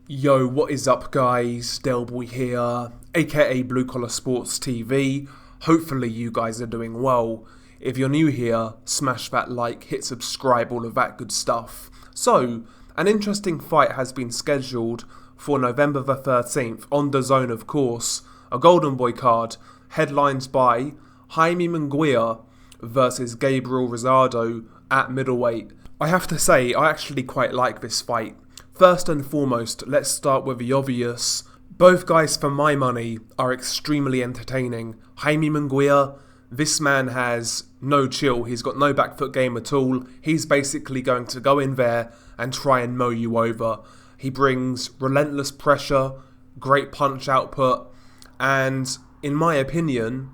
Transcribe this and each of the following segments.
Yo, what is up guys? Delboy here, aka Blue Collar Sports TV. Hopefully you guys are doing well. If you're new here, smash that like, hit subscribe, all of that good stuff. So, an interesting fight has been scheduled for November the 13th on DAZN of course. A Golden Boy card, headlines by Jaime Munguia versus Gabriel Rosado at middleweight. I have to say, I actually quite like this fight. First and foremost, let's start with the obvious. Both guys, for my money, are extremely entertaining. Jaime Munguia, this man has no chill. He's got no back foot game at all. He's basically going to go in there and try and mow you over. He brings relentless pressure, great punch output, and in my opinion,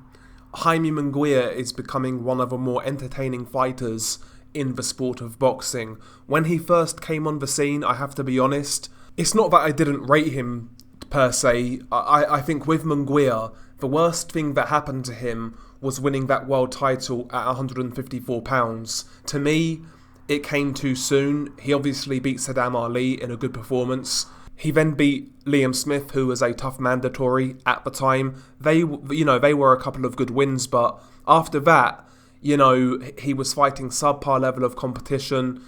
Jaime Munguia is becoming one of the more entertaining fighters in the sport of boxing. When he first came on the scene, I have to be honest, it's not that I didn't rate him per se. I think with Munguia, the worst thing that happened to him was winning that world title at 154 pounds. To me, it came too soon. He obviously beat Saddam Ali in a good performance. He then beat Liam Smith, who was a tough mandatory at the time. They were a couple of good wins, but after that, he was fighting subpar level of competition.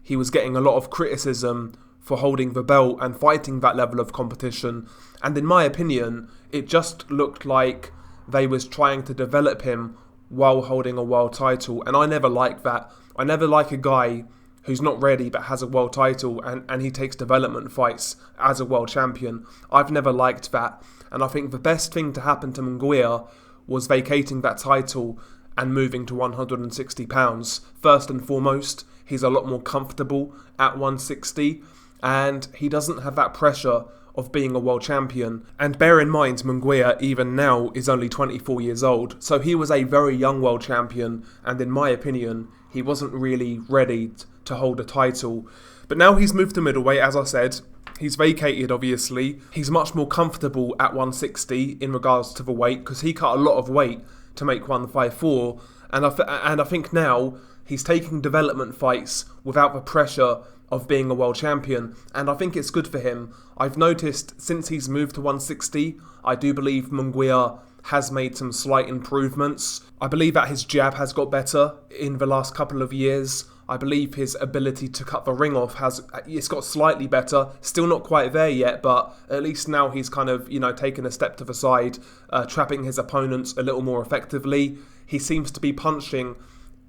He was getting a lot of criticism for holding the belt and fighting that level of competition. And in my opinion, it just looked like they was trying to develop him while holding a world title. And I never like that. I never like a guy who's not ready but has a world title and he takes development fights as a world champion. I've never liked that. And I think the best thing to happen to Munguia was vacating that title and moving to 160 pounds. First and foremost, he's a lot more comfortable at 160 and he doesn't have that pressure of being a world champion. And bear in mind, Munguia even now is only 24 years old, so he was a very young world champion, and in my opinion, he wasn't really ready to hold a title. But now he's moved to middleweight, as I said. He's vacated, obviously. He's much more comfortable at 160 in regards to the weight, because he cut a lot of weight to make 154, and I think now he's taking development fights without the pressure of being a world champion, and I think it's good for him. I've noticed since he's moved to 160, I do believe Munguia has made some slight improvements. I believe that his jab has got better in the last couple of years. I believe his ability to cut the ring off it's got slightly better. Still not quite there yet, but at least now he's kind of, taken a step to the side, trapping his opponents a little more effectively. He seems to be punching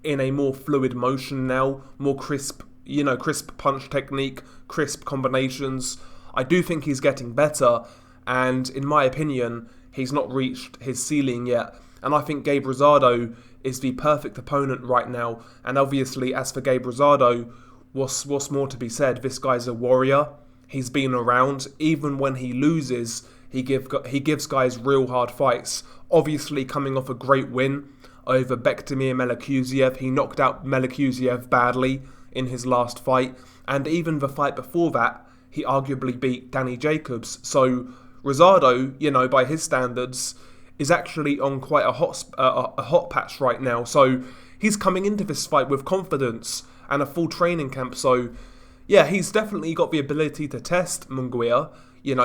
in a more fluid motion now, more crisp punch technique, crisp combinations. I do think he's getting better, and in my opinion, he's not reached his ceiling yet. And I think Gabe Rosado is the perfect opponent right now. And obviously, as for Gabe Rosado, what's more to be said? This guy's a warrior. He's been around. Even when he loses, he gives guys real hard fights. Obviously, coming off a great win over Bektemir Melikuziev, he knocked out Melikuziev badly in his last fight. And even the fight before that, he arguably beat Danny Jacobs. So Rosado, by his standards, is actually on quite a hot patch right now. So he's coming into this fight with confidence and a full training camp. So yeah, he's definitely got the ability to test Munguia,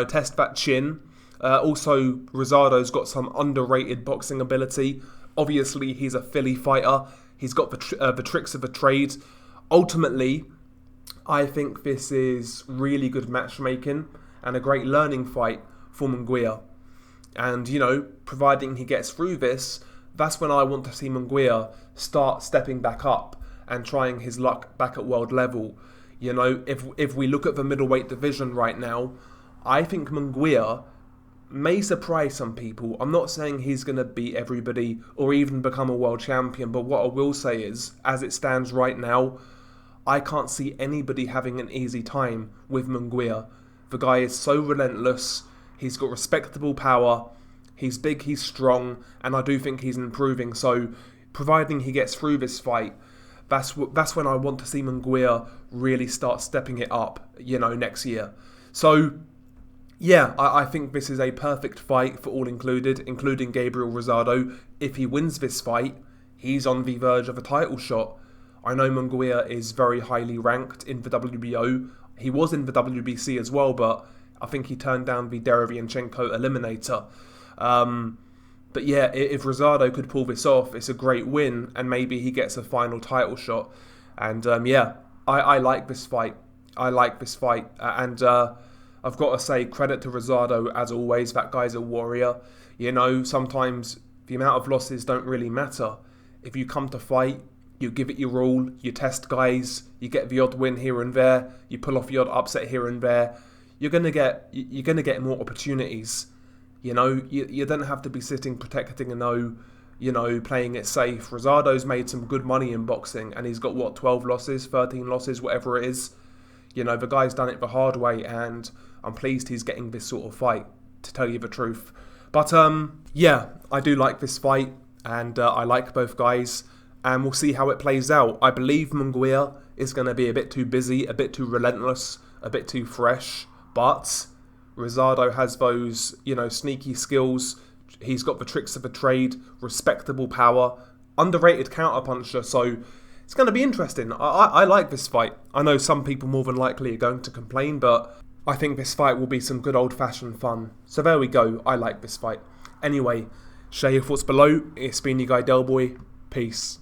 test that chin. Also, Rosado's got some underrated boxing ability. Obviously, he's a Philly fighter. He's got the tricks of the trade. Ultimately, I think this is really good matchmaking and a great learning fight for Munguia. And, providing he gets through this, that's when I want to see Munguia start stepping back up and trying his luck back at world level. If we look at the middleweight division right now, I think Munguia may surprise some people. I'm not saying he's going to beat everybody or even become a world champion, but what I will say is, as it stands right now, I can't see anybody having an easy time with Munguia. The guy is so relentless. He's got respectable power, he's big, he's strong, and I do think he's improving. So, providing he gets through this fight, that's when I want to see Munguia really start stepping it up, next year. So, yeah, I think this is a perfect fight for all included, including Gabriel Rosado. If he wins this fight, he's on the verge of a title shot. I know Munguia is very highly ranked in the WBO. He was in the WBC as well, but I think he turned down the Derevianchenko eliminator. But yeah, if Rosado could pull this off, it's a great win, and maybe he gets a final title shot. And yeah, I like this fight. I like this fight. And I've got to say, credit to Rosado, as always. That guy's a warrior. You know, sometimes the amount of losses don't really matter. If you come to fight, you give it your all, you test guys, you get the odd win here and there, you pull off the odd upset here and there, you're gonna get more opportunities. You know, you don't have to be sitting protecting a no, you know, playing it safe. Rosado's made some good money in boxing, and he's got, what, 12 losses, 13 losses, whatever it is. You know, the guy's done it the hard way, and I'm pleased he's getting this sort of fight, to tell you the truth. But yeah, I do like this fight, and I like both guys, and we'll see how it plays out. I believe Munguia is going to be a bit too busy, a bit too relentless, a bit too fresh, but Rosado has those, you know, sneaky skills. He's got the tricks of the trade, respectable power, underrated counterpuncher, so it's going to be interesting. I like this fight. I know some people more than likely are going to complain, but I think this fight will be some good old-fashioned fun. So there we go. I like this fight. Anyway, share your thoughts below. It's been your guy Delboy. Peace.